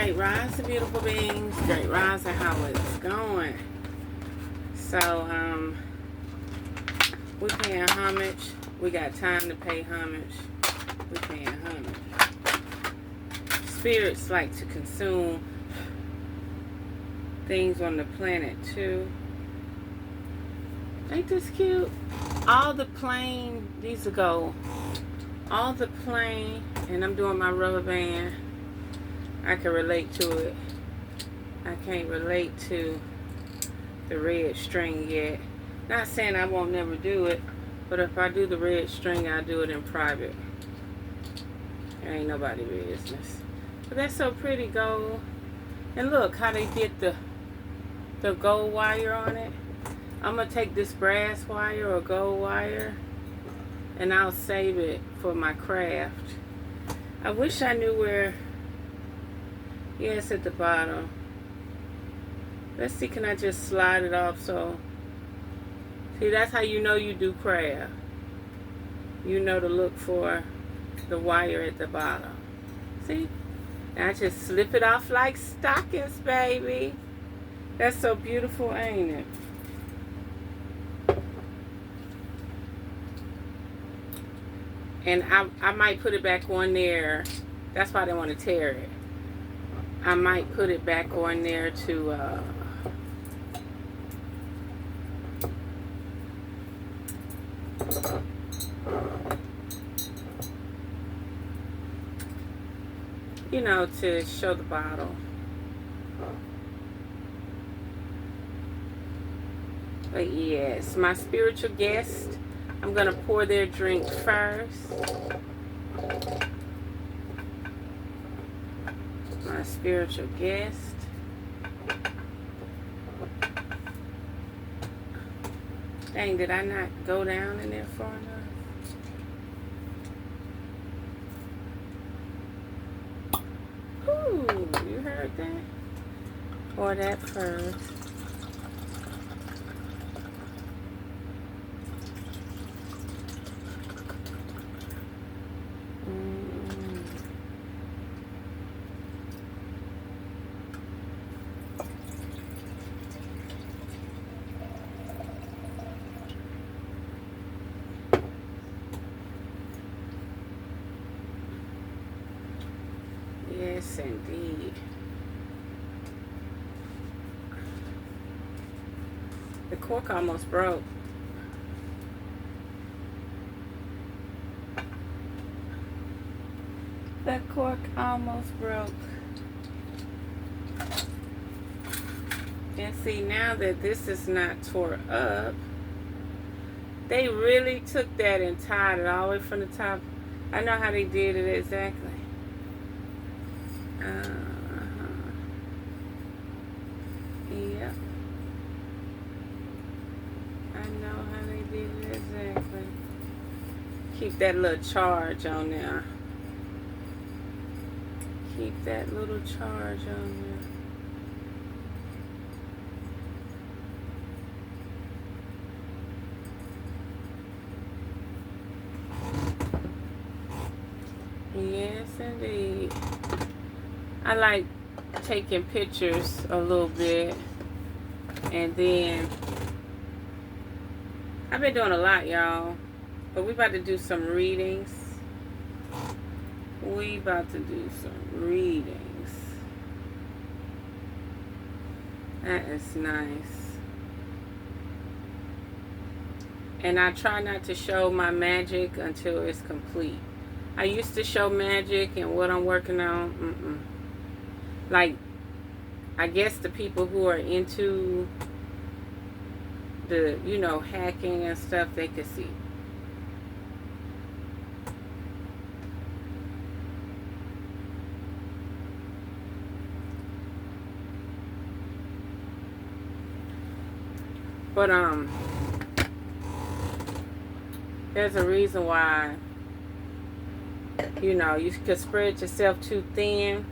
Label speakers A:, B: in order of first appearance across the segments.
A: Great rise, beautiful beings. Great rise, how it's going. So, we paying homage. We got time to pay homage. We paying homage. Spirits like to consume things on the planet too. Ain't this cute? All the plain, these will go. All the plain, and I'm doing my rubber band. I can relate to it. I can't relate to the red string yet. Not saying I won't never do it, but if I do the red string, I'll do it in private. There ain't nobody business. But that's so pretty, gold. And look how they did the gold wire on it. I'm going to take this brass wire or gold wire, and I'll save it for my craft. I wish I knew where. Yeah, it's at the bottom. Let's see, can I just slide it off so... See, that's how you know you do craft. You know to look for the wire at the bottom. See? And I just slip it off like stockings, baby. That's so beautiful, ain't it? And I might put it back on there. That's why I didn't want to tear it. I might put it back on there to you know, to show the bottle. But yes, my spiritual guest, I'm going to pour their drink first. My spiritual guest. Dang, did I not go down in there far enough? Ooh, you heard that? Pour that first. Yes, indeed. The cork almost broke. The cork almost broke. And see, now that this is not tore up, they really took that and tied it all the way from the top. I know how they did it exactly. Yep. I know how they did it exactly. Keep that little charge on there. Keep that little charge on there. Yes, indeed. I like taking pictures a little bit, and then I've been doing a lot, y'all, but we about to do some readings. We about to do some readings. That is nice. And I try not to show my magic until it's complete. I used to show magic and what I'm working on. Like, I guess the people who are into the, you know, hacking and stuff, they could see. But, there's a reason why, you know, you could spread yourself too thin.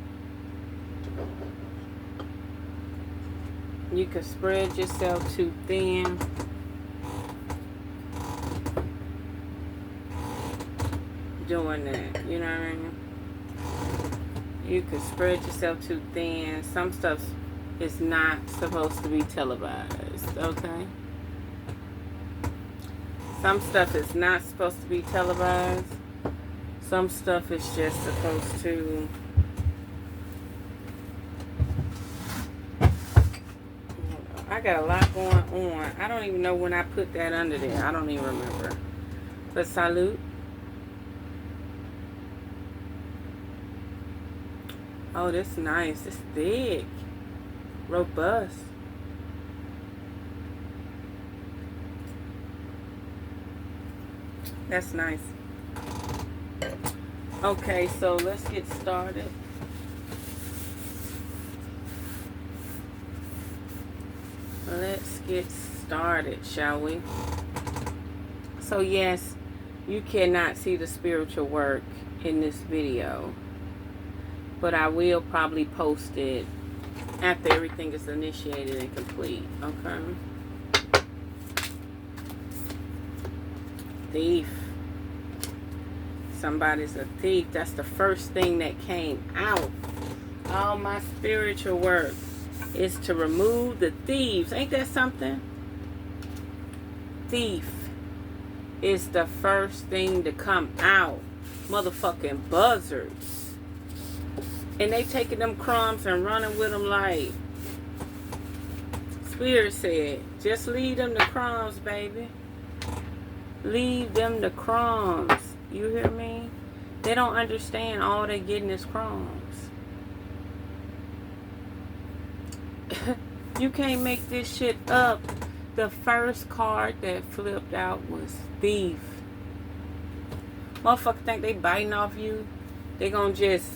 A: You could spread yourself too thin. Doing that, you know what I mean? You can spread yourself too thin. Some stuff is not supposed to be televised, okay? Some stuff is not supposed to be televised. Some stuff is just supposed to... I got a lot going on. I don't even know when I put that under there. I don't even remember. But salute. Oh, this nice. It's thick. Robust. That's nice. Okay, so let's get started. Let's get started, shall we? So yes, you cannot see the spiritual work in this video, but I will probably post it after everything is initiated and complete, okay? Thief. Somebody's a thief. That's the first thing that came out. All my spiritual work is to remove the thieves. Ain't that something? Thief is the first thing to come out. Motherfucking buzzards. And they taking them crumbs and running with them like Spirit said. Just leave them the crumbs, baby. Leave them the crumbs. You hear me? They don't understand all they getting is crumbs. You can't make this shit up. The first card that flipped out was thief. Motherfucker think they biting off you. They gonna just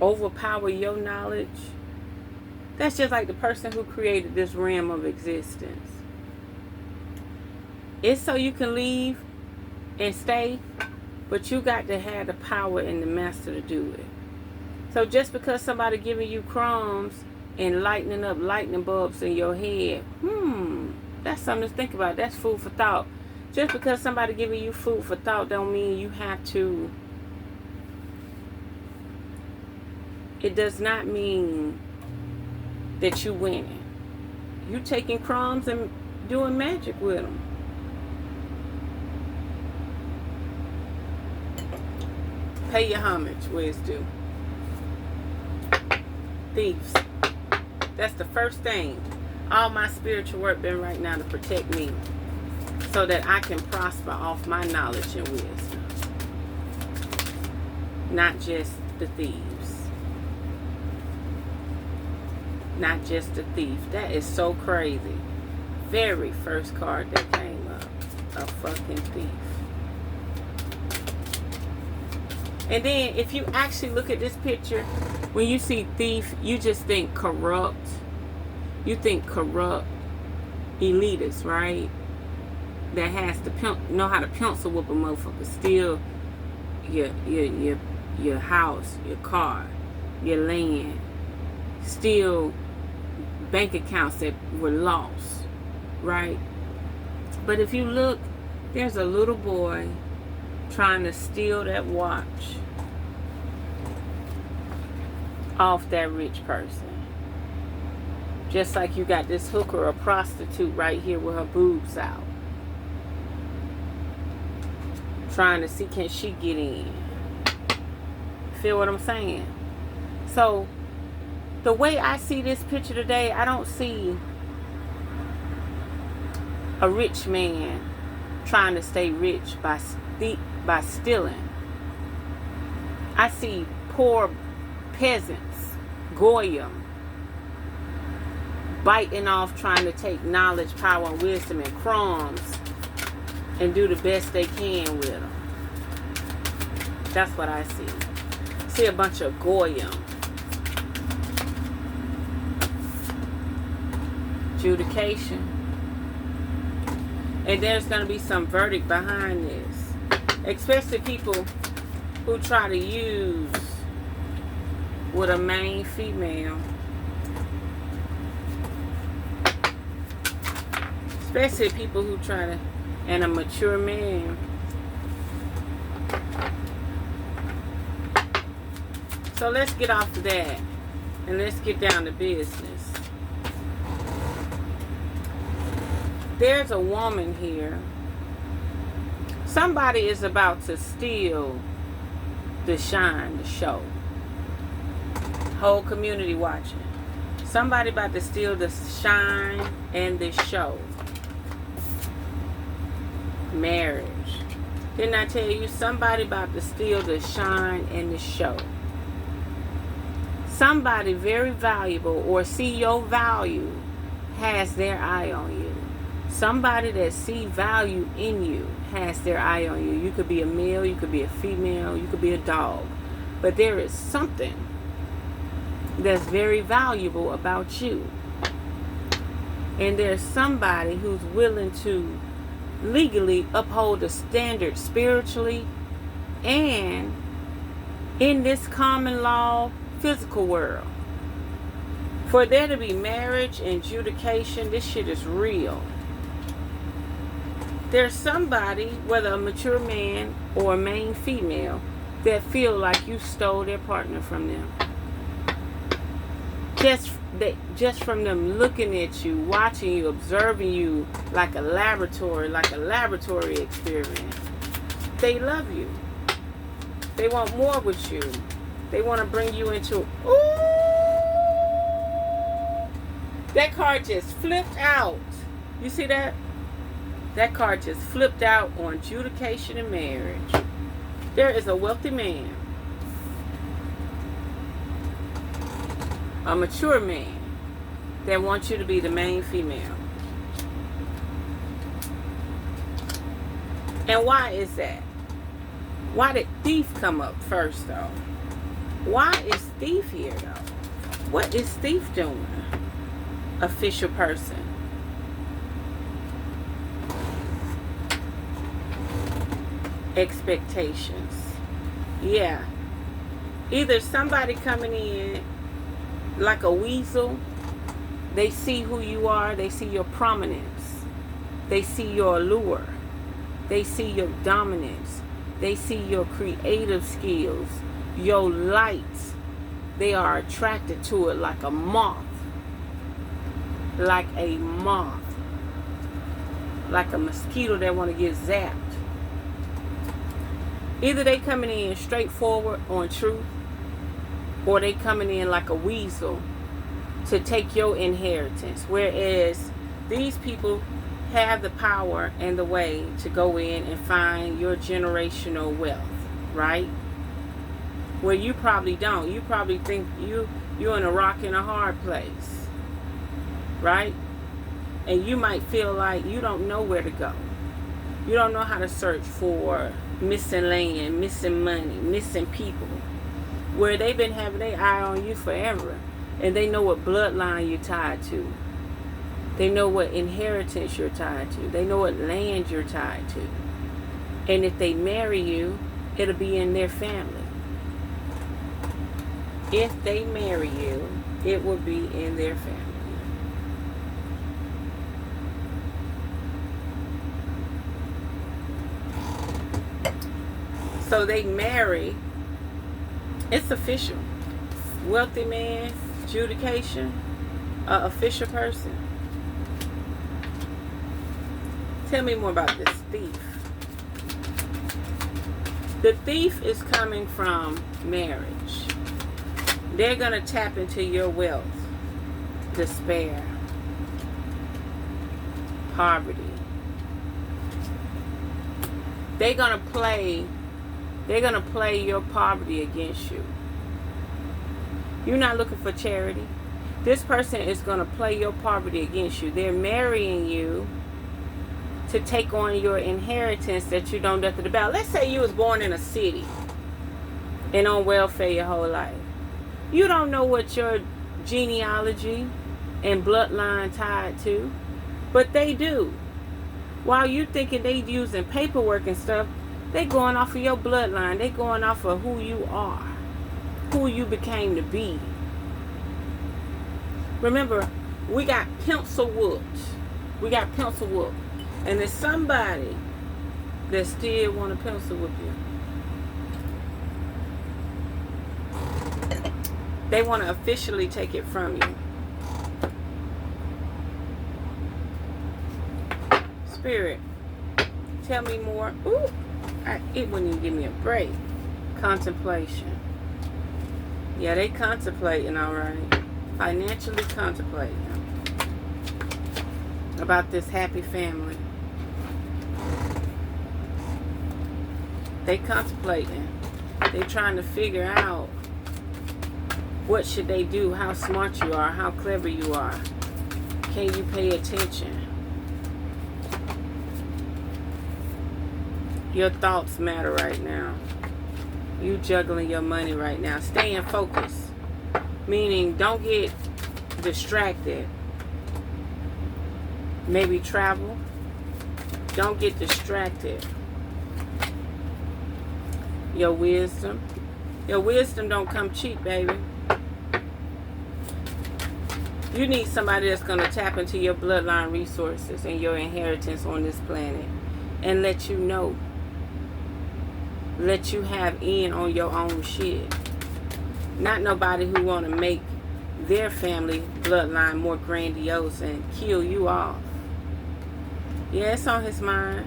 A: overpower your knowledge. That's just like the person who created this realm of existence. It's so you can leave and stay, but you got to have the power and the master to do it. So just because somebody giving you crumbs and lightening up lightning bulbs in your head, that's something to think about. That's food for thought. Just because somebody giving you food for thought don't mean you have to. It does not mean that you winning. You taking crumbs and doing magic with them. Pay your homage where it's due. Thieves. That's the first thing. All my spiritual work been right now to protect me, so that I can prosper off my knowledge and wisdom. Not just the thieves. Not just the thief. That is so crazy. Very first card that came up. A fucking thief. And then if you actually look at this picture, when you see thief, you just think corrupt. You think corrupt elitists, right? That has to know how to pencil whoop a motherfucker, steal your house, your car, your land, steal bank accounts that were lost, right? But if you look, there's a little boy trying to steal that watch off that rich person. Just like you got this hooker or prostitute right here with her boobs out, trying to see can she get in. Feel what I'm saying? So the way I see this picture today, I don't see a rich man trying to stay rich by stealing. I see poor peasants, Goyam, biting off, trying to take knowledge, power, and wisdom and crumbs and do the best they can with them. That's what I see. See a bunch of Goyam. Adjudication. And there's going to be some verdict behind this. Especially people who try to use with a main female. Especially people who try to, and a mature man. So let's get off of that and let's get down to business. There's a woman here. Somebody is about to steal the shine, the show. Whole community watching. Somebody about to steal the shine and the show. Marriage. Didn't I tell you? Somebody about to steal the shine and the show. Somebody very valuable or see your value has their eye on you. Somebody that see value in you has their eye on you. You could be a male, you could be a female, you could be a dog. But there is something that's very valuable about you. And there's somebody who's willing to legally uphold the standard spiritually and in this common law physical world. For there to be marriage and adjudication, this shit is real. There's somebody, whether a mature man or a main female, that feel like you stole their partner from them. Just from them looking at you, watching you, observing you like a laboratory experiment. They love you. They want more with you. They want to bring you into, ooh! That card just flipped out. You see that? That card just flipped out on adjudication and marriage. There is a wealthy man, a mature man, that wants you to be the main female. And why is that? Why did thief come up first, though? Why is thief here, though? What is thief doing? Official person. Expectations. Yeah. Either somebody coming in like a weasel. They see who you are. They see your prominence. They see your allure. They see your dominance. They see your creative skills. Your lights. They are attracted to it like a moth. Like a moth. Like a mosquito that want to get zapped. Either they coming in straightforward on truth, or they coming in like a weasel to take your inheritance. Whereas these people have the power and the way to go in and find your generational wealth, right? Where you probably don't. You probably think you're in a rock and a hard place, right? And you might feel like you don't know where to go. You don't know how to search for missing land, missing money, missing people. Where they've been having their eye on you forever. And they know what bloodline you're tied to. They know what inheritance you're tied to. They know what land you're tied to. And if they marry you, it'll be in their family. If they marry you, it will be in their family. So they marry. It's official. Wealthy man, adjudication, official person. Tell me more about this thief. The thief is coming from marriage. They're going to tap into your wealth, despair, poverty. They're going to play your poverty against you. You're not looking for charity. This person is going to play your poverty against you. They're marrying you to take on your inheritance that you don't know nothing about. Let's say you was born in a city and on welfare your whole life. You don't know what your genealogy and bloodline tied to, but they do. While you thinking they using paperwork and stuff, they going off of your bloodline. They going off of who you are, who you became to be. Remember, we got pencil whooped. We got pencil whooped. And there's somebody that still want to pencil whoop you. They want to officially take it from you. Spirit, tell me more. Ooh, it wouldn't even give me a break. Contemplation. Yeah, they contemplating, all right. Financially contemplating about this happy family. They contemplating. They trying to figure out what should they do, how smart you are, how clever you are. Can you pay attention? Your thoughts matter right now. You juggling your money right now. Stay in focus. Meaning, don't get distracted. Maybe travel. Don't get distracted. Your wisdom. Your wisdom don't come cheap, baby. You need somebody that's going to tap into your bloodline resources and your inheritance on this planet and let you know. Let you have in on your own shit. Not nobody who want to make their family bloodline more grandiose and kill you off. Yeah, it's on his mind.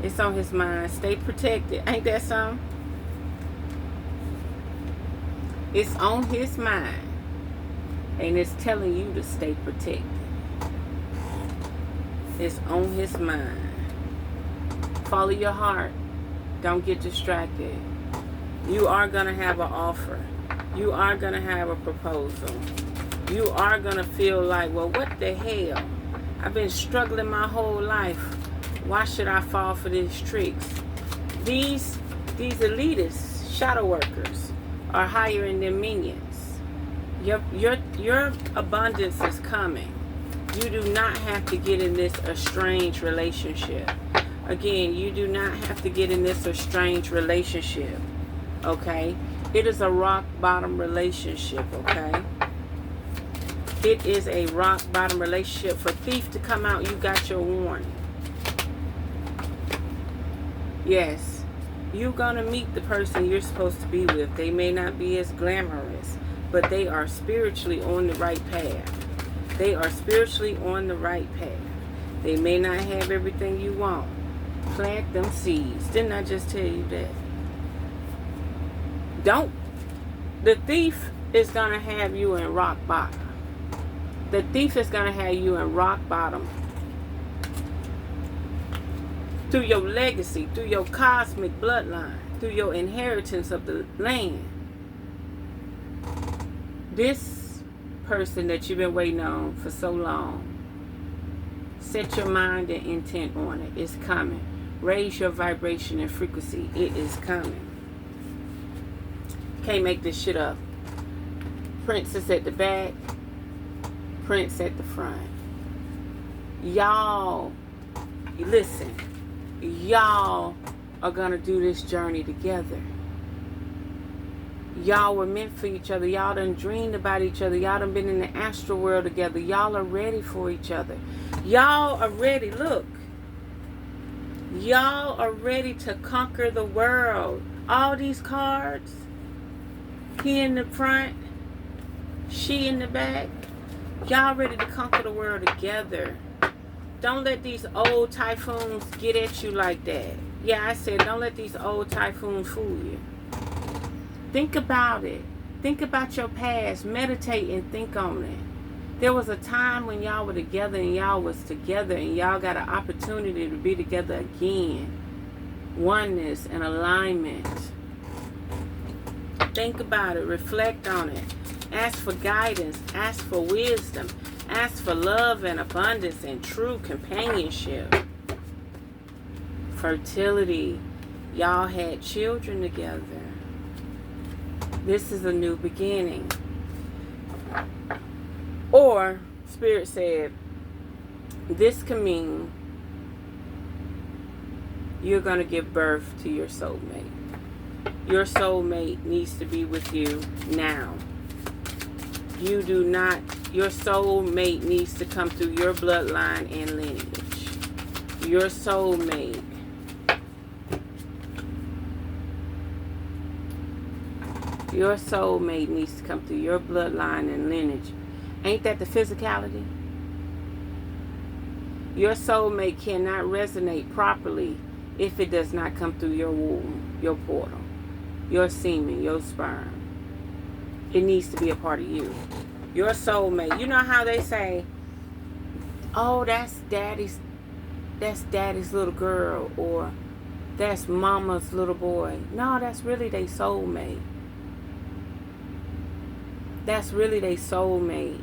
A: It's on his mind. Stay protected. Ain't that something? It's on his mind. And it's telling you to stay protected. It's on his mind. Follow your heart. Don't get distracted. You are going to have an offer. You are going to have a proposal. You are going to feel like, well, what the hell? I've been struggling my whole life. Why should I fall for these tricks? These elitists, shadow workers, are hiring their minions. Your abundance is coming. You do not have to get in this estranged relationship. Again, you do not have to get in this estranged relationship. Okay? It is a rock bottom relationship, okay? It is a rock bottom relationship. For thief to come out, you got your warning. Yes, you're going to meet the person you're supposed to be with. They may not be as glamorous, but they are spiritually on the right path. They are spiritually on the right path. They may not have everything you want. Plant them seeds. Didn't I just tell you that? Don't. The thief is going to have you in rock bottom. The thief is going to have you in rock bottom. Through your legacy, through your cosmic bloodline, through your inheritance of the land. This person that you've been waiting on for so long, set your mind and intent on it. It's coming. Raise your vibration and frequency. It is coming. Can't make this shit up. Princess at the back, Prince at the front. Y'all, listen. Y'all are gonna do this journey together. Y'all were meant for each other. Y'all done dreamed about each other. Y'all done been in the astral world together. Y'all are ready for each other. Y'all are ready. Look. Y'all are ready to conquer the world. All these cards. He in the front. She in the back. Y'all ready to conquer the world together. Don't let these old typhoons get at you like that. Yeah, I said don't let these old typhoons fool you. Think about it. Think about your past. Meditate and think on it. There was a time when y'all were together and y'all was together and y'all got an opportunity to be together again. Oneness and alignment. Think about it. Reflect on it. Ask for guidance. Ask for wisdom. Ask for love and abundance and true companionship. Fertility. Y'all had children together. This is a new beginning. Or, Spirit said, this can mean you're going to give birth to your soulmate. Your soulmate needs to be with you now. You do not, your soulmate needs to come through your bloodline and lineage. Your soulmate. Your soulmate needs to come through your bloodline and lineage. Ain't that the physicality? Your soulmate cannot resonate properly if it does not come through your womb, your portal, your semen, your sperm. It needs to be a part of you. Your soulmate. You know how they say, oh, that's daddy's little girl, or that's mama's little boy. No, that's really their soulmate. That's really their soulmate.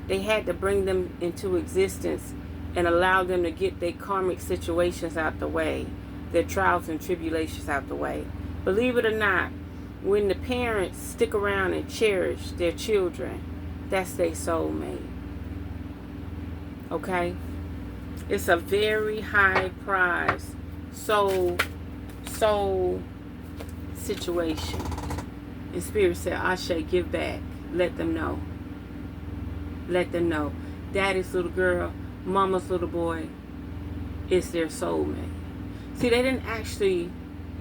A: They had to bring them into existence and allow them to get their karmic situations out the way, their trials and tribulations out the way. Believe it or not, when the parents stick around and cherish their children, that's their soulmate. Okay? It's a very high prize soul situation. And Spirit said, Ashe, give back. Let them know. Let them know. Daddy's little girl, mama's little boy is their soulmate. See, they didn't actually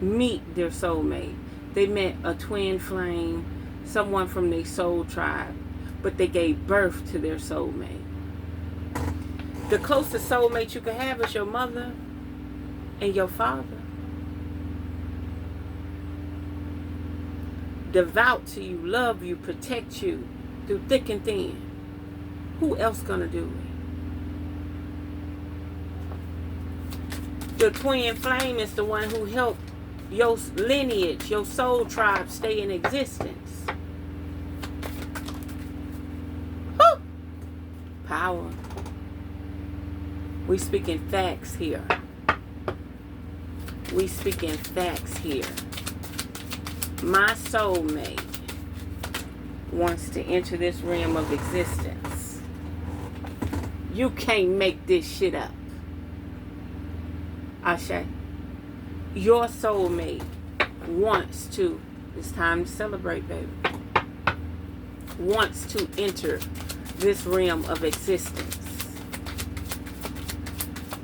A: meet their soulmate. They met a twin flame, someone from their soul tribe, but they gave birth to their soulmate. The closest soulmate you can have is your mother and your father. Devout to you, love you, protect you through thick and thin. Who else gonna do it? The twin flame is the one who helped your lineage, your soul tribe stay in existence. Woo! Power. We speaking facts here. We speaking facts here. My soulmate wants to enter this realm of existence. You can't make this shit up. Ashe. Your soulmate wants to, it's time to celebrate, baby, wants to enter this realm of existence.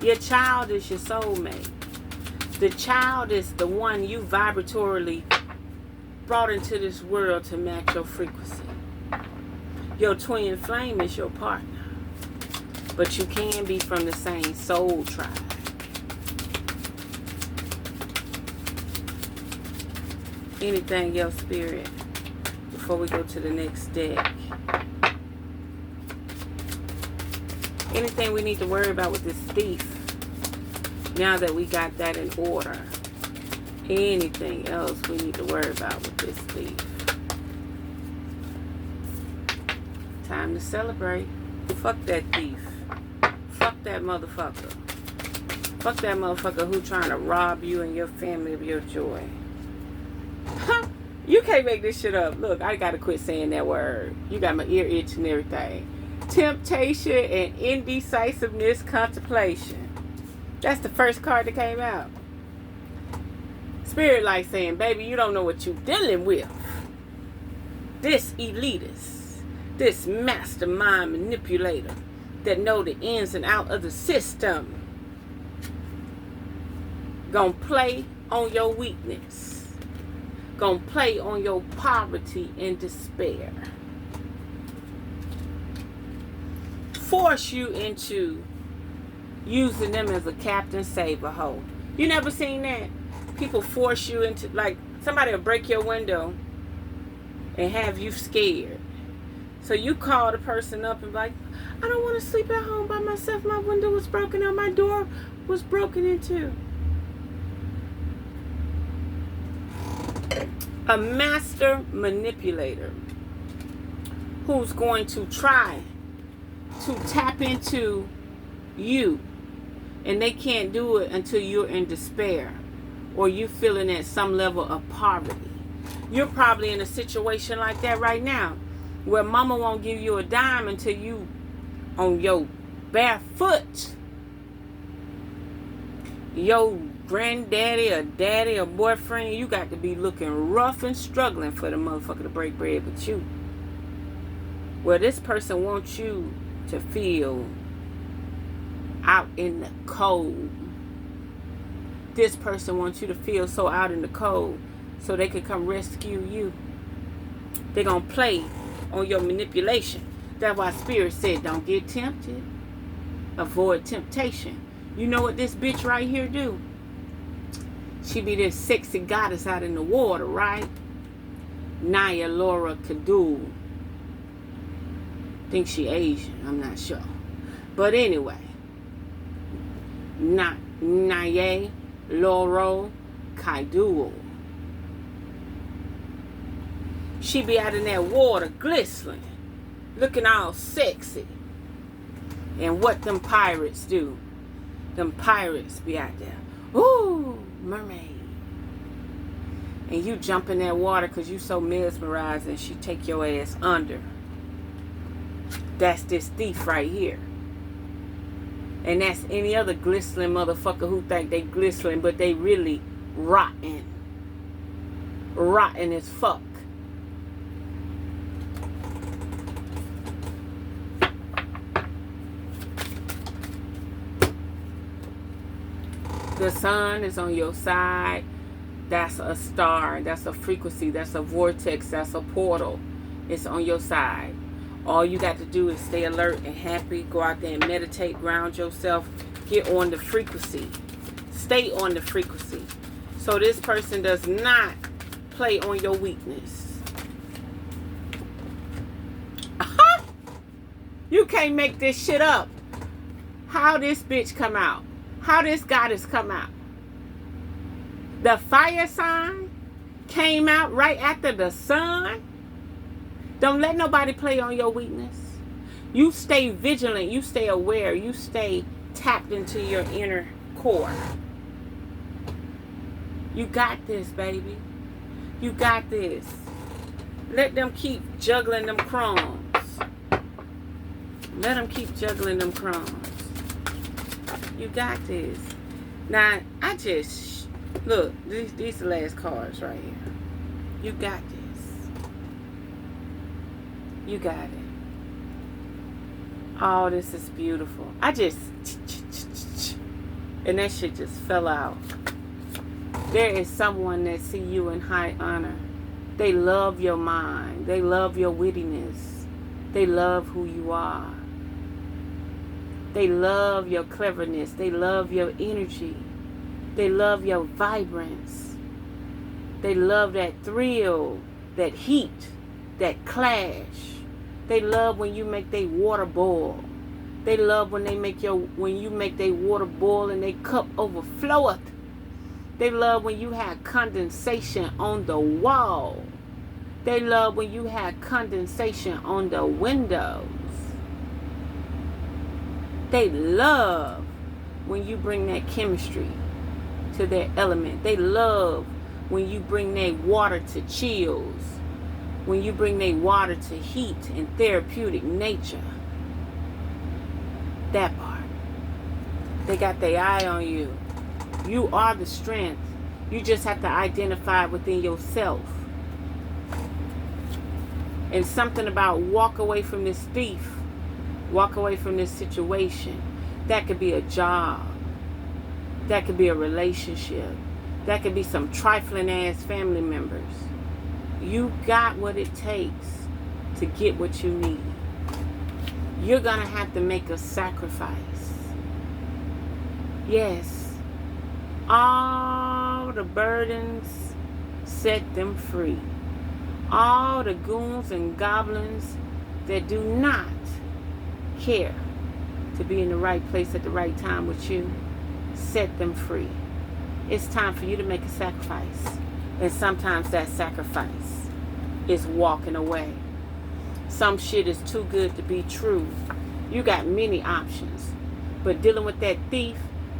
A: Your child is your soulmate. The child is the one you vibratorily brought into this world to match your frequency. Your twin flame is your partner. But you can be from the same soul tribe. Anything else, Spirit, before we go to the next deck? Anything we need to worry about with this thief, now that we got that in order? Anything else we need to worry about with this thief? Time to celebrate. Fuck that thief. Fuck that motherfucker. Fuck that motherfucker who trying to rob you and your family of your joy. You can't make this shit up. Look, I gotta quit saying that word. You got my ear itch and everything. Temptation and indecisiveness, contemplation. That's the first card that came out. Spirit like saying, baby, you don't know what you're dealing with. This elitist, this mastermind manipulator that know the ins and out of the system, gonna play on your weakness. Gonna play on your poverty and despair. Force you into using them as a captain saver hoe. You never seen that? People force you into, like, somebody will break your window and have you scared. So you call the person up and be like, I don't want to sleep at home by myself. My window was broken out. My door was broken into. A master manipulator who's going to try to tap into you, and they can't do it until you're in despair or you feeling at some level of poverty. You're probably in a situation like that right now, where mama won't give you a dime until you on your bare foot. Your granddaddy or daddy or boyfriend, you got to be looking rough and struggling for the motherfucker to break bread with you. Well, this person wants you to feel out in the cold. This person wants you to feel so out in the cold so they can come rescue you. They're going to play on your manipulation. That's why Spirit said, don't get tempted. Avoid temptation. You know what this bitch right here do? She be this sexy goddess out in the water, right? Naya Laura Kadul. Think she Asian. I'm not sure. But anyway. Naya Laura Kadul. She be out in that water glistening. Looking all sexy. And what them pirates do? Them pirates be out there. Ooh, mermaid. And you jump in that water because you so mesmerized and she take your ass under. That's this thief right here. And that's any other glistening motherfucker who think they glistening, but they really rotten. Rotten as fuck. The sun is on your side. That's a star. That's a frequency. That's a vortex. That's a portal. It's on your side. All you got to do is stay alert and happy. Go out there and meditate. Ground yourself. Get on the frequency. Stay on the frequency. So this person does not play on your weakness. You can't make this shit up. How this bitch come out? How this goddess come out? The fire sign came out right after the sun. Don't let nobody play on your weakness. You stay vigilant. You stay aware. You stay tapped into your inner core. You got this, baby. You got this. Let them keep juggling them crumbs. Let them keep juggling them crumbs. You got this. Now, I just... Look, these are the last cards right here. You got this. You got it. Oh, this is beautiful. I just... And that shit just fell out. There is someone that see you in high honor. They love your mind. They love your wittiness. They love who you are. They love your cleverness. They love your energy. They love your vibrance. They love that thrill, that heat, that clash. They love when you make their water boil. They love when you make their water boil and their cup overfloweth. They love when you have condensation on the wall. They love when you have condensation on the windows. They love when you bring that chemistry to their element. They love when you bring their water to chills. When you bring their water to heat and therapeutic nature. That part. They got their eye on you. You are the strength. You just have to identify it within yourself. And something about walk away from this thief. Walk away from this situation. That could be a job. That could be a relationship. That could be some trifling ass family members. You got what it takes to get what you need. You're going to have to make a sacrifice. Yes. All the burdens, set them free. All the goons and goblins that do not care to be in the right place at the right time with you, set them free. It's time for you to make a sacrifice. And sometimes that sacrifice is walking away. Some shit is too good to be true. You got many options. But dealing with that thief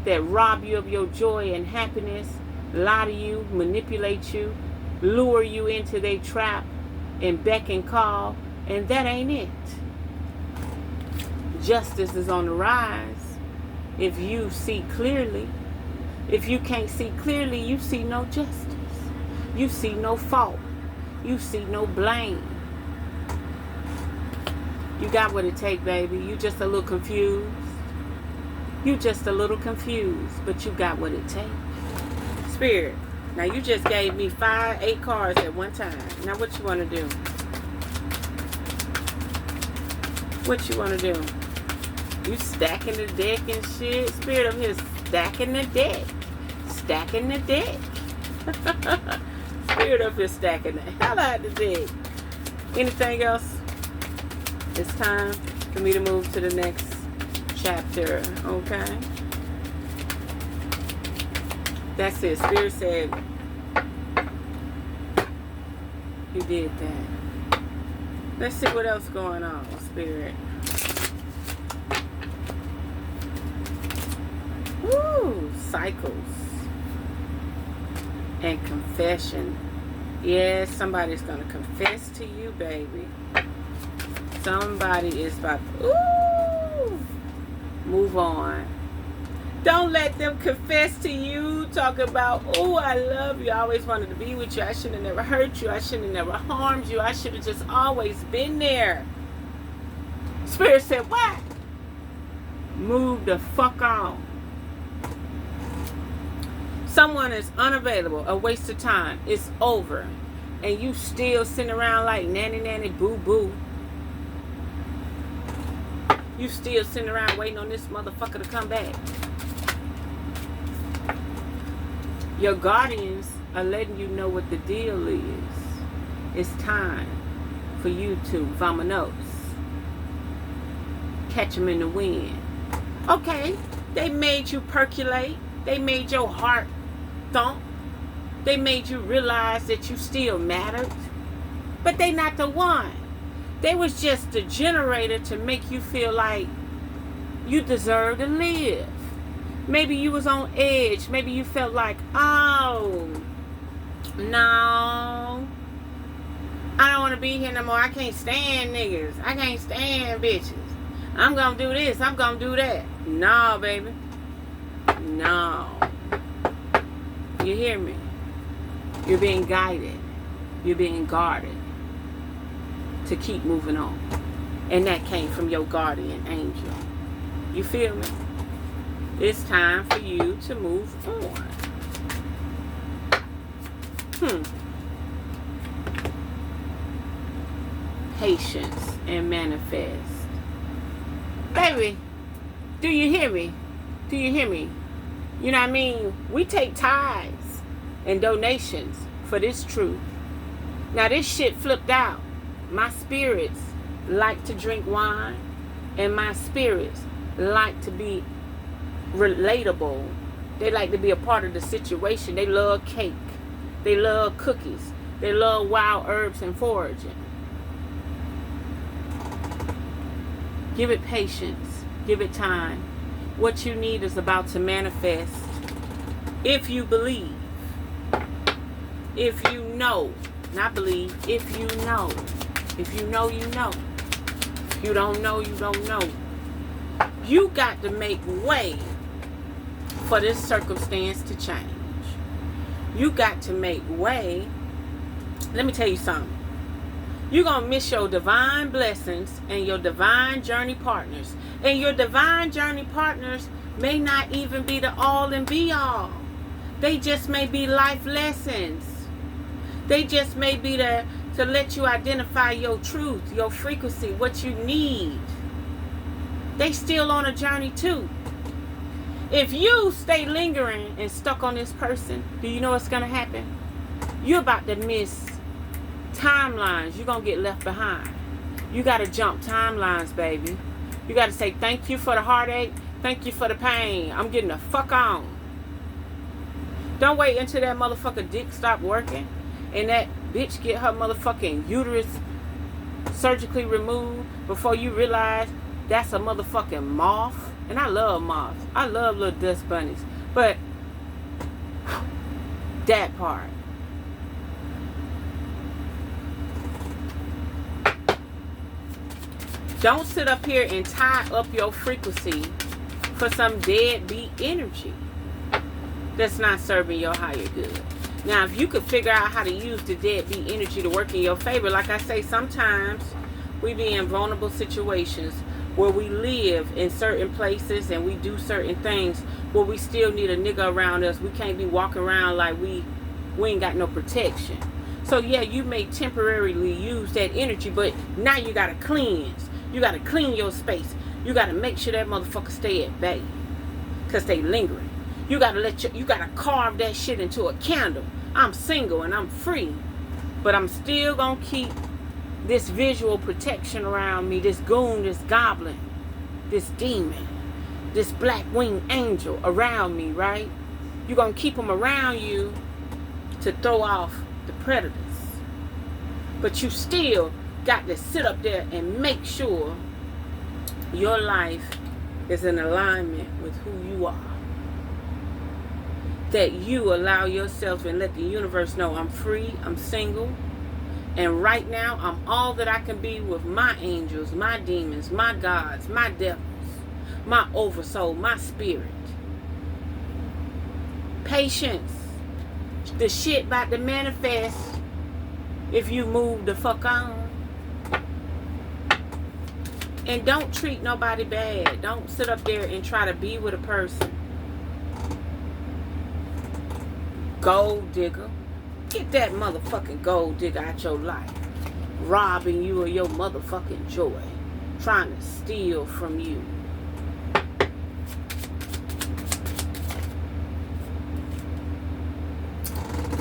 A: that rob you of your joy and happiness, lie to you, manipulate you, lure you into their trap, and beck and call, and that ain't it. Justice is on the rise if you see clearly. If you can't see clearly, you see no justice. You see no fault. You see no blame. You got what it take, baby. You just a little confused. You just a little confused, but you got what it take. Spirit, now you just gave me 8 cards at one time. Now what you want to do? What you want to do? You stacking the deck and shit. Spirit of his stacking the deck. Stacking the deck. Spirit of his stacking the hell out of the deck. Anything else? It's time for me to move to the next chapter. Okay? That's it. Spirit said you did that. Let's see what else going on, Spirit. Woo! Cycles. And confession. Yes, somebody's going to confess to you, baby. Somebody is about to, ooh, move on. Don't let them confess to you. Talk about, oh, I love you. I always wanted to be with you. I should have never hurt you. I should have never harmed you. I should have just always been there. Spirit said, what? Move the fuck on. Someone is unavailable, a waste of time. It's over. And you still sitting around like nanny, nanny, boo, boo. You still sitting around waiting on this motherfucker to come back. Your guardians are letting you know what the deal is. It's time for you to vamonos. Catch them in the wind. Okay, they made you percolate. They made your heart thump. They made you realize that you still mattered. But they not the one. They was just the generator to make you feel like you deserve to live. Maybe you was on edge. Maybe you felt like, oh, no, I don't want to be here no more. I can't stand niggas. I can't stand bitches. I'm going to do this. I'm going to do that. No, baby. No. You hear me? You're being guided. You're being guarded to keep moving on. And that came from your guardian angel. You feel me? It's time for you to move on. Patience and manifest. Baby, do you hear me? Do you hear me? You know what I mean? We take tithes and donations for this truth. Now this shit flipped out. My spirits like to drink wine, and my spirits like to be relatable. They like to be a part of the situation. They love cake. They love cookies. They love wild herbs and foraging. Give it patience. Give it time. What you need is about to manifest. If you believe. If you know. Not believe. If you know. If you know, you know. If you don't know, you don't know. You got to make way for this circumstance to change. You got to make way. Let me tell you something. You're going to miss your divine blessings and your divine journey partners. And your divine journey partners may not even be the all and be all. They just may be life lessons. They just may be there to let you identify your truth, your frequency, what you need. They still on a journey too. If you stay lingering and stuck on this person, do you know what's going to happen? You're about to miss timelines. You're going to get left behind. You got to jump timelines, baby. You got to say thank you for the heartache. Thank you for the pain. I'm getting the fuck on. Don't wait until that motherfucker dick stop working and that bitch get her motherfucking uterus surgically removed before you realize that's a motherfucking moth. And I love moths. I love little dust bunnies. But that part. Don't sit up here and tie up your frequency for some deadbeat energy that's not serving your higher good. Now, if you could figure out how to use the deadbeat energy to work in your favor, like I say, sometimes we be in vulnerable situations where we live in certain places and we do certain things where we still need a nigga around us. We can't be walking around like we ain't got no protection. So yeah, you may temporarily use that energy, but now you gotta cleanse. You got to clean your space. You got to make sure that motherfucker stay at bay. Because they lingering. You got to carve that shit into a candle. I'm single and I'm free. But I'm still going to keep this visual protection around me. This goon, this goblin, this demon, this black winged angel around me, right? You're going to keep them around you to throw off the predators. But you still got to sit up there and make sure your life is in alignment with who you are. That you allow yourself and let the universe know I'm free, I'm single, and right now I'm all that I can be with my angels, my demons, my gods, my devils, my oversoul, my spirit. Patience. The shit about to manifest if you move the fuck on. And don't treat nobody bad. Don't sit up there and try to be with a person. Gold digger. Get that motherfucking gold digger out your life. Robbing you of your motherfucking joy. Trying to steal from you.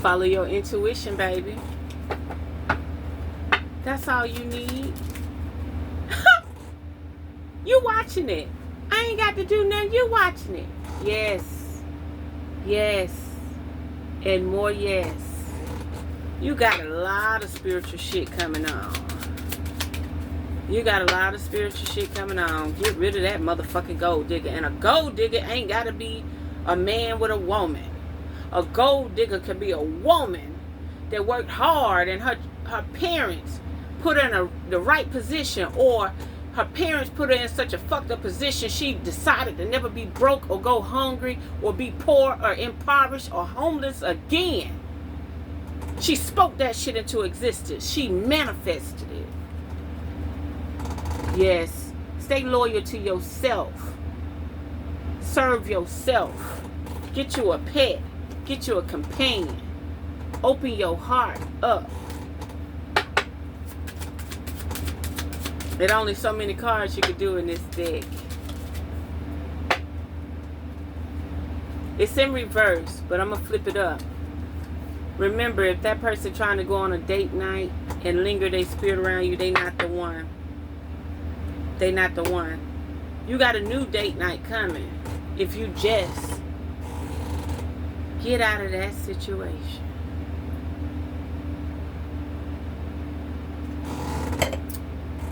A: Follow your intuition, baby. That's all you need. You watching it. I ain't got to do nothing. You watching it. Yes. Yes. And more yes. You got a lot of spiritual shit coming on. You got a lot of spiritual shit coming on. Get rid of that motherfucking gold digger. And a gold digger ain't got to be a man with a woman. A gold digger can be a woman that worked hard and her parents put her in the right position, or her parents put her in such a fucked up position she decided to never be broke or go hungry or be poor or impoverished or homeless again. She spoke that shit into existence. She manifested it. Yes. Stay loyal to yourself. Serve yourself. Get you a pet. Get you a companion. Open your heart up. There's only so many cards you could do in this deck. It's in reverse, but I'm going to flip it up. Remember, if that person trying to go on a date night and linger their spirit around you, they not the one. They not the one. You got a new date night coming. If you just get out of that situation.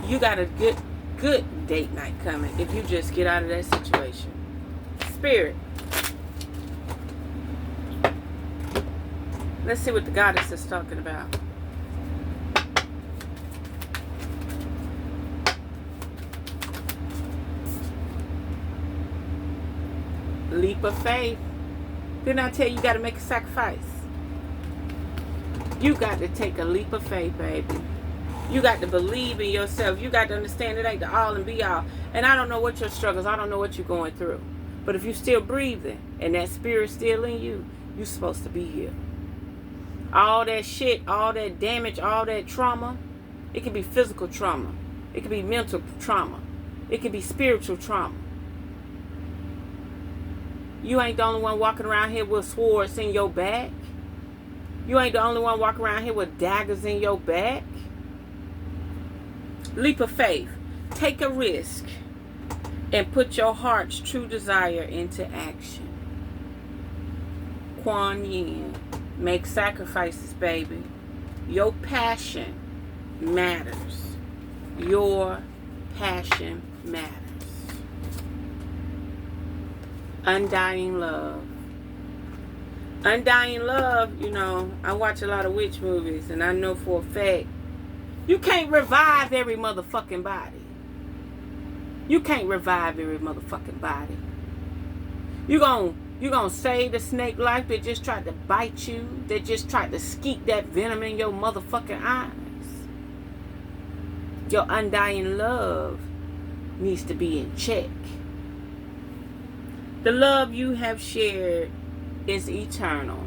A: You got a good date night coming if you just get out of that situation. Spirit. Let's see what the goddess is talking about. Leap of faith. Didn't I tell you, you got to make a sacrifice? You got to take a leap of faith, baby. You got to believe in yourself. You got to understand it ain't the all and be all. And I don't know what your struggles, I don't know what you're going through. But if you're still breathing and that spirit's still in you, you're supposed to be here. All that shit, all that damage, all that trauma, it can be physical trauma. It can be mental trauma. It can be spiritual trauma. You ain't the only one walking around here with swords in your back. You ain't the only one walking around here with daggers in your back. Leap of faith. Take a risk and put your heart's true desire into action. Kuan Yin. Make sacrifices, baby. Your passion matters. Your passion matters. Undying love. Undying love, you know, I watch a lot of witch movies, and I know for a fact, you can't revive every motherfucking body. You can't revive every motherfucking body. You gonna save the snake life that just tried to bite you, that just tried to skeet that venom in your motherfucking eyes. Your undying love needs to be in check. The love you have shared is eternal,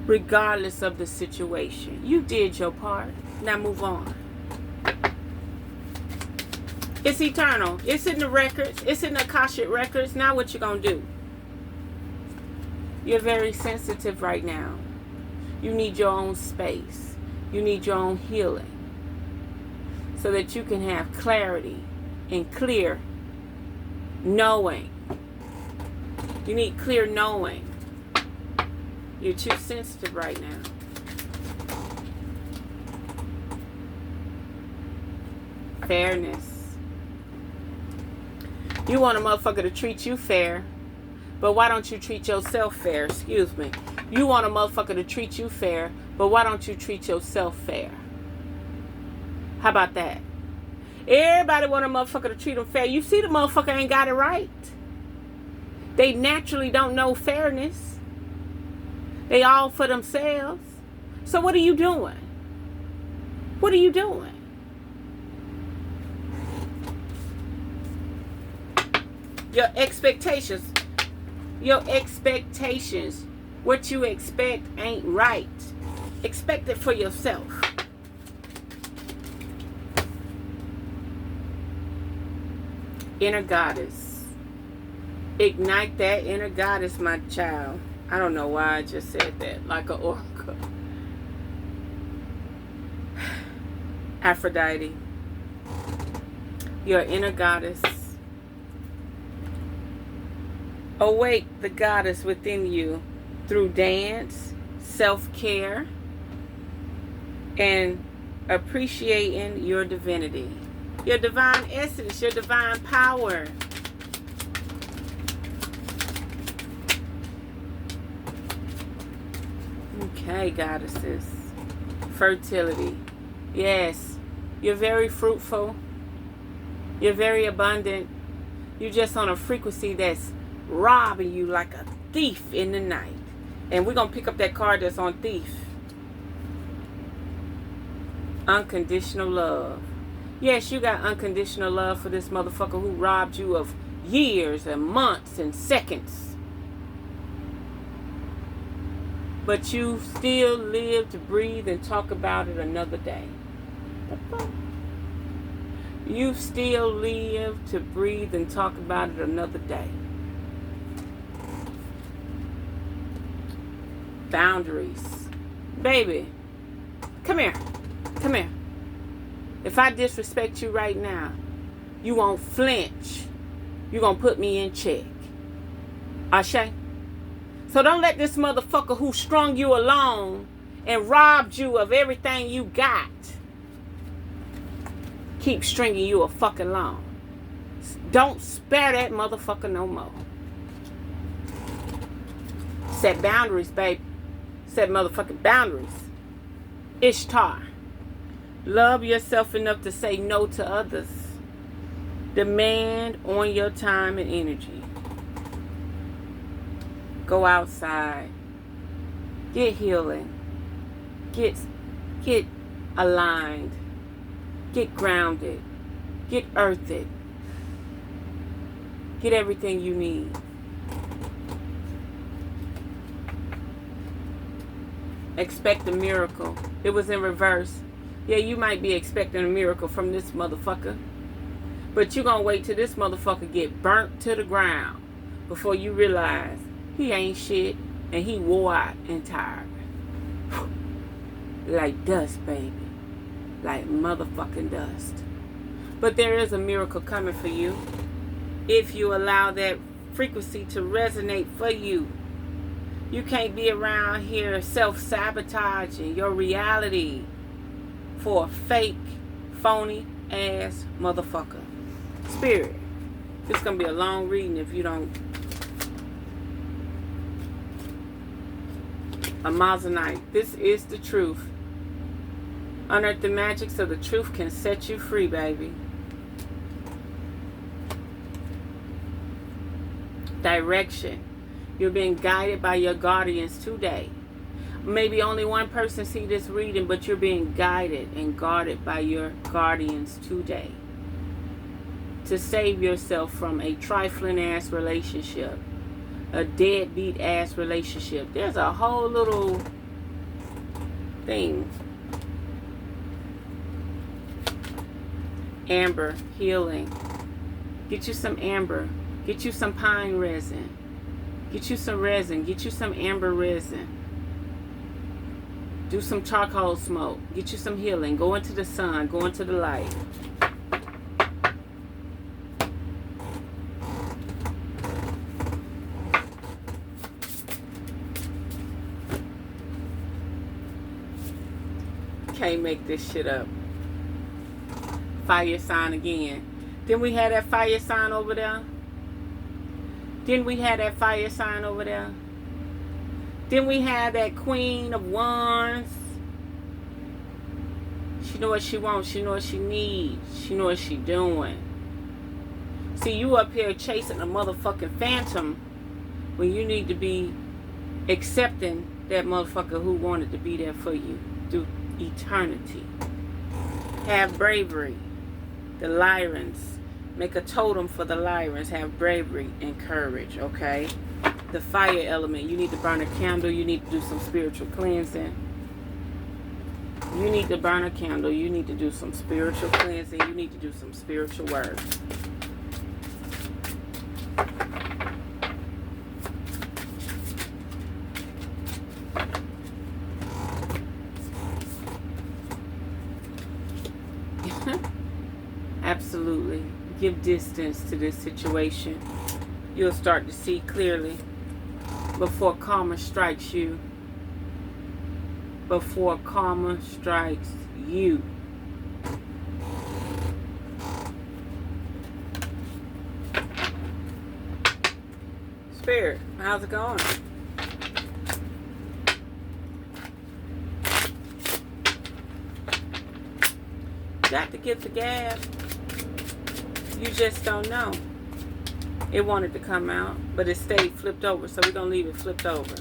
A: regardless of the situation. You did your part. Now move on. It's eternal. It's in the records. It's in the Cashapp records. Now what you gonna do? You're very sensitive right now. You need your own space. You need your own healing. So that you can have clarity and clear knowing. You need clear knowing. You're too sensitive right now. Fairness. You want a motherfucker to treat you fair, but why don't you treat yourself fair? Excuse me. You want a motherfucker to treat you fair, but why don't you treat yourself fair? How about that? Everybody want a motherfucker to treat them fair. You see the motherfucker ain't got it right. They naturally don't know fairness. They all for themselves. So what are you doing? What are you doing? Your expectations. Your expectations. What you expect ain't right. Expect it for yourself. Inner goddess. Ignite that inner goddess, my child. I don't know why I just said that. Like an oracle. Aphrodite. Your inner goddess. Awake the goddess within you through dance, self-care, and appreciating your divinity. Your divine essence, your divine power. Okay, goddesses. Fertility. Yes, you're very fruitful. You're very abundant. You're just on a frequency that's robbing you like a thief in the night. And we're going to pick up that card that's on thief. Unconditional love. Yes, you got unconditional love for this motherfucker who robbed you of years and months and seconds. But you still live to breathe and talk about it another day. You still live to breathe and talk about it another day. Boundaries. Baby, come here. Come here. If I disrespect you right now, you won't flinch. You're going to put me in check. Ashe? So don't let this motherfucker who strung you along and robbed you of everything you got keep stringing you a fucking along. Don't spare that motherfucker no more. Set boundaries, baby. Set motherfucking boundaries. Ishtar. Love yourself enough to say no to others. Demand on your time and energy. Go outside. Get healing. Get aligned. Get grounded. Get earthed. Get everything you need. Expect a miracle. It was in reverse. Yeah, you might be expecting a miracle from this motherfucker. But you're going to wait till this motherfucker get burnt to the ground before you realize he ain't shit and he wore out and tired. Like dust, baby. Like motherfucking dust. But there is a miracle coming for you if you allow that frequency to resonate for you. You can't be around here self-sabotaging your reality for a fake, phony ass motherfucker. Spirit, it's going to be a long reading if you don't. Amazonite, this is the truth. Unearth the magic so the truth can set you free, baby. Direction. You're being guided by your guardians today. Maybe only one person see this reading, but you're being guided and guarded by your guardians today. To save yourself from a trifling ass relationship. A deadbeat ass relationship. There's a whole little thing. Amber, healing. Get you some amber. Get you some pine resin. Get you some resin. Get you some amber resin. Do some charcoal smoke. Get you some healing. Go into the sun. Go into the light. Can't make this shit up. Fire sign again. Didn't we have that fire sign over there? Didn't we have that fire sign over there? Didn't we have that Queen of Wands? She know what she wants. She know what she needs. She know what she doing. See, you up here chasing a motherfucking phantom when you need to be accepting that motherfucker who wanted to be there for you through eternity. Have bravery. The Lyrans. Make a totem for the Lyrans. Have bravery and courage, okay? The fire element. You need to burn a candle. You need to do some spiritual cleansing. You need to burn a candle. You need to do some spiritual cleansing. You need to do some spiritual work. Absolutely. Give distance to this situation. You'll start to see clearly before karma strikes you. Before karma strikes you. Spirit, how's it going? Got to get the gas. You just don't know. It wanted to come out, but it stayed flipped over, so we're going to leave it flipped over.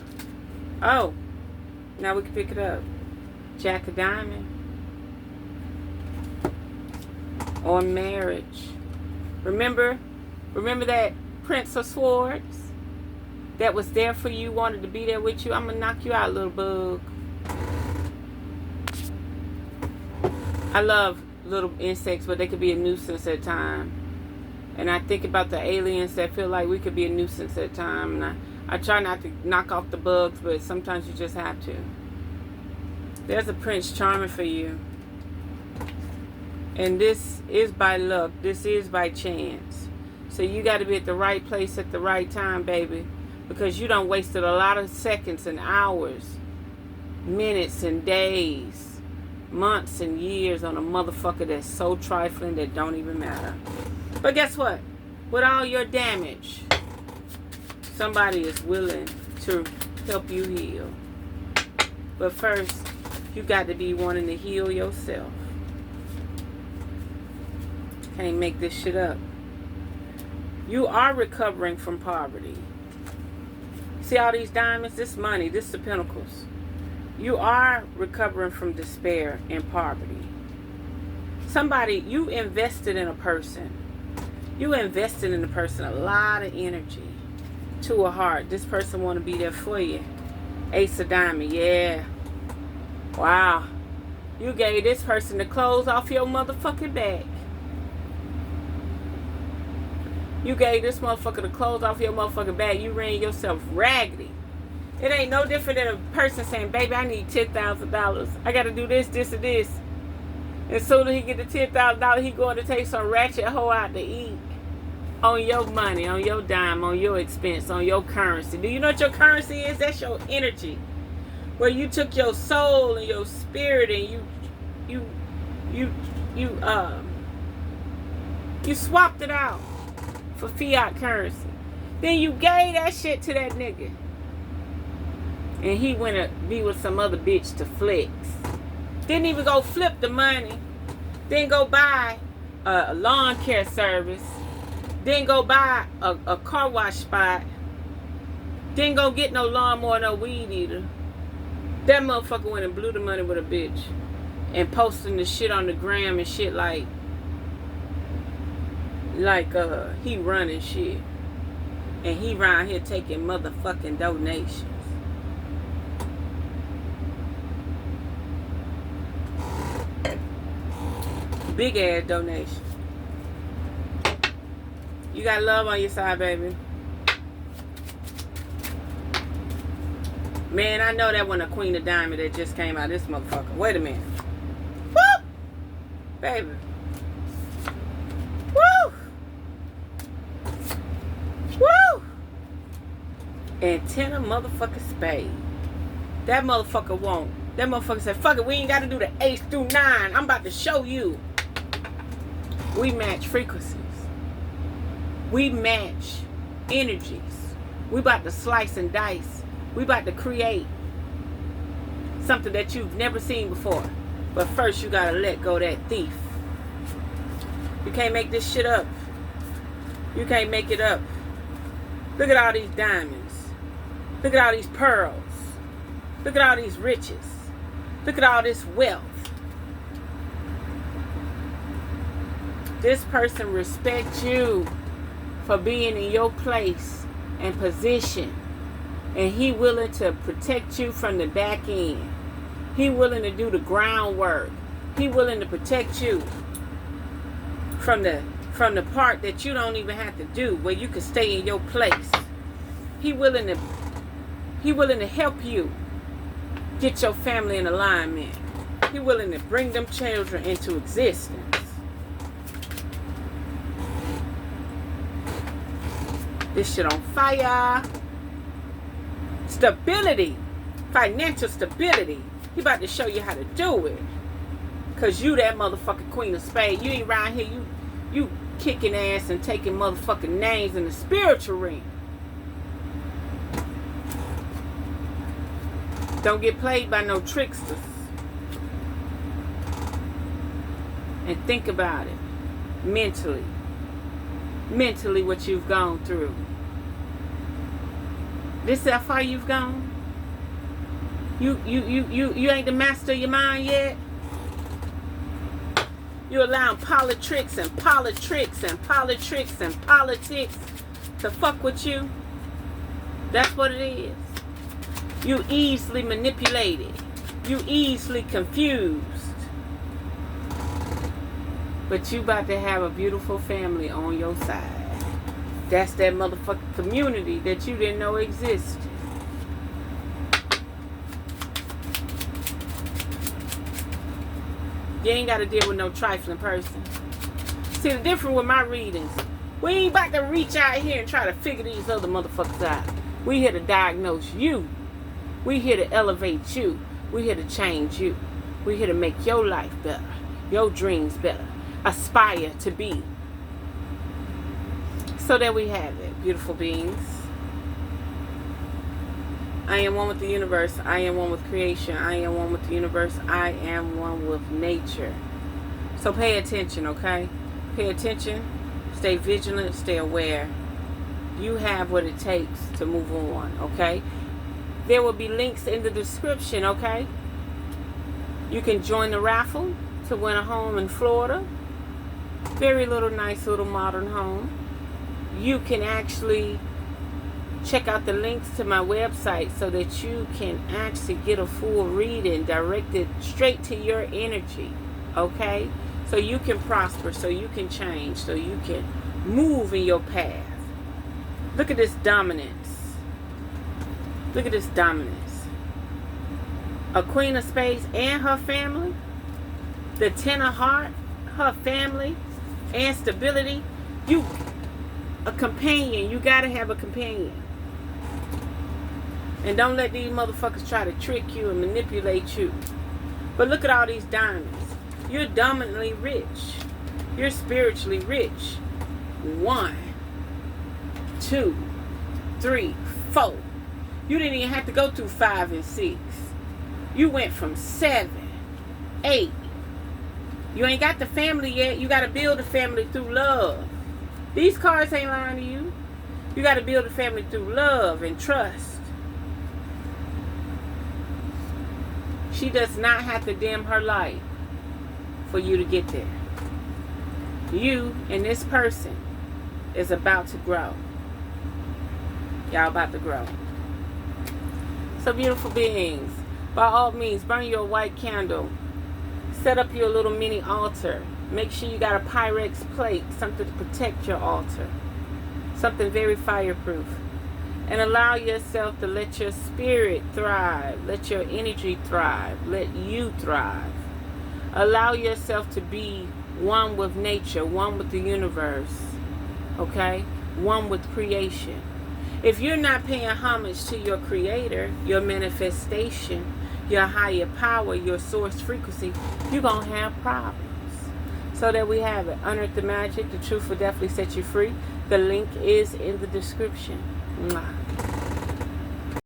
A: Oh, now we can pick it up. Jack of Diamond. Or marriage. Remember that Prince of Swords that was there for you, wanted to be there with you? I'm going to knock you out, little bug. I love little insects, but they could be a nuisance at times. And I think about the aliens that feel like we could be a nuisance at times. And I try not to knock off the bugs, but sometimes you just have to. There's a Prince Charming for you. And this is by luck. This is by chance. So you got to be at the right place at the right time, baby. Because you done wasted a lot of seconds and hours, minutes and days, months and years on a motherfucker that's so trifling that don't even matter. But guess what? With all your damage, somebody is willing to help you heal. But first, you got to be wanting to heal yourself. Can't make this shit up. You are recovering from poverty. See all these diamonds? This money, this is the pentacles. You are recovering from despair and poverty. Somebody, you invested in a person. You invested in a person a lot of energy to a heart. This person want to be there for you. Ace of Diamond, yeah. Wow. You gave this person the clothes off your motherfucking back. You gave this motherfucker the clothes off your motherfucking back. You ran yourself raggedy. It ain't no different than a person saying, baby, I need $10,000. I got to do this, this, and this. And soon as he get the $10,000, he going to take some ratchet hoe out to eat. On your money, on your dime, on your expense, on your currency. Do you know what your currency is? That's your energy. Where you took your soul and your spirit and you swapped it out for fiat currency. Then you gave that shit to that nigga. And he went to be with some other bitch to flex. Didn't even go flip the money. Didn't go buy a lawn care service. Didn't go buy a car wash spot. Didn't go get no lawnmower, no weed eater. That motherfucker went and blew the money with a bitch. And posting the shit on the gram and shit like he running shit. And he around here taking motherfucking donations. Big ass donation. You got love on your side, baby. Man, I know that wasn't a Queen of Diamond that just came out. This motherfucker. Wait a minute. Woo! Baby. Woo! Woo! And 10 of motherfucking spade. That motherfucker won't. That motherfucker said, fuck it, we ain't got to do the 8 through 9. I'm about to show you. We match frequencies. We match energies. We about to slice and dice. We about to create something that you've never seen before. But first you gotta let go of that thief. You can't make this shit up. You can't make it up. Look at all these diamonds. Look at all these pearls. Look at all these riches. Look at all this wealth. This person respects you for being in your place and position. And he willing to protect you from the back end. He willing to do the groundwork. He willing to protect you from the part that you don't even have to do, where you can stay in your place. He willing to help you get your family in alignment. He willing to bring them children into existence. This shit on fire. Stability. Financial stability. He about to show you how to do it. Cause you that motherfucking Queen of Spades. You ain't around here, you kicking ass and taking motherfucking names in the spiritual realm. Don't get played by no tricksters. And think about it. Mentally. Mentally what you've gone through. This is how far you've gone. You ain't the master of your mind yet. You allowing politics and politics and politics and politics to fuck with you. That's what it is. You easily manipulated. You easily confused. But you about to have a beautiful family on your side. That's that motherfucking community that you didn't know existed. You ain't got to deal with no trifling person. See, the difference with my readings, we ain't about to reach out here and try to figure these other motherfuckers out. We here to diagnose you. We here to elevate you. We here to change you. We here to make your life better. Your dreams better. Aspire to be. So there we have it, beautiful beings. I am one with the universe. I am one with creation. I am one with the universe. I am one with nature. So pay attention, okay? Pay attention. Stay vigilant. Stay aware. You have what it takes to move on, okay? There will be links in the description, okay? You can join the raffle to win a home in Florida. Very little, nice little modern home. You can actually check out the links to my website so that you can actually get a full reading directed straight to your energy, okay? So you can prosper, so you can change, so you can move in your path. Look at this dominance. Look at this dominance. A Queen of Spades and her family, the Ten of Hearts, her family, and stability. You, a companion. You gotta have a companion. And don't let these motherfuckers try to trick you and manipulate you. But look at all these diamonds. You're dominantly rich. You're spiritually rich. 1, 2, 3, 4. You didn't even have to go through 5 and 6. You went from 7, 8. You ain't got the family yet. You got to build a family through love. These cards ain't lying to you. You got to build a family through love and trust. She does not have to dim her light for you to get there. You and this person is about to grow. Y'all about to grow. So beautiful beings, by all means, burn your white candle. Set up your little mini altar. Make sure you got a Pyrex plate, something to protect your altar. Something very fireproof. And allow yourself to let your spirit thrive. Let your energy thrive. Let you thrive. Allow yourself to be one with nature, one with the universe. Okay? One with creation. If you're not paying homage to your creator, your manifestation, your higher power, your source frequency, you're going to have problems. So that we have it. Unearth the magic. The truth will definitely set you free. The link is in the description. Mwah.